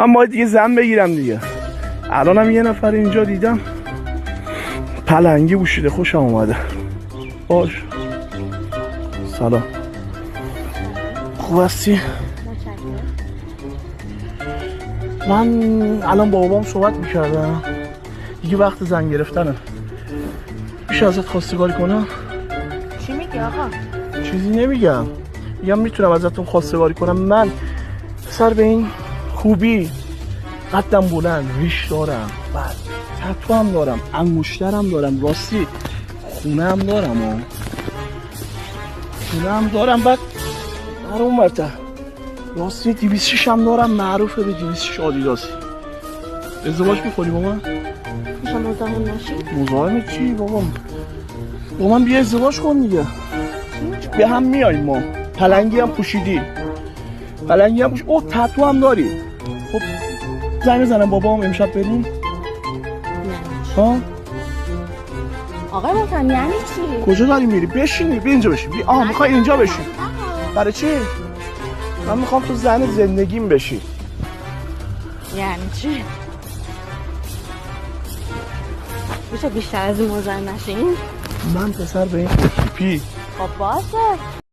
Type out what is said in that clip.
من باید یه زن بگیرم دیگه. الانم یه نفر اینجا دیدم پلنگی پوشیده، خوشم اومده. باش سلام، خوب هستی؟ من الان با بابام صحبت میکردم دیگه، وقت زن گرفتنه. میشه ازت خواستگاری کنم؟ چی میگی آقا؟ چیزی نمیگم، میگم میتونم ازتون خواستگاری کنم. من سر به این خوبی، قدم بلند، ریش دارم، بعد تتو هم دارم، انگشترم دارم، راستی خونه هم دارم بعد هر اون برتر راستی 206 هم دارم، معروفه به 206 آدیداسی. ازدواج میکنی با من؟ میشه مزاحم نشی؟ مزاحم چی بابا؟ با من بیا ازدواج کن دیگه. به هم میاییم ما. پلنگی هم پوشیدی، اوه تتو هم داری. خب زنگ بزنم بابام امشب بریم. ها آقای محترم یعنی چی؟ کجا داری میری؟ بشینی، بیا اینجا بشین. آها میخوای اینجا بشین؟ برای چی؟ من میخوام تو زن زندگیم بشی. یعنی چی؟ میشه بیشتر از این مزاحم نشین؟ من پسر به این خوشتیپی خب باشه.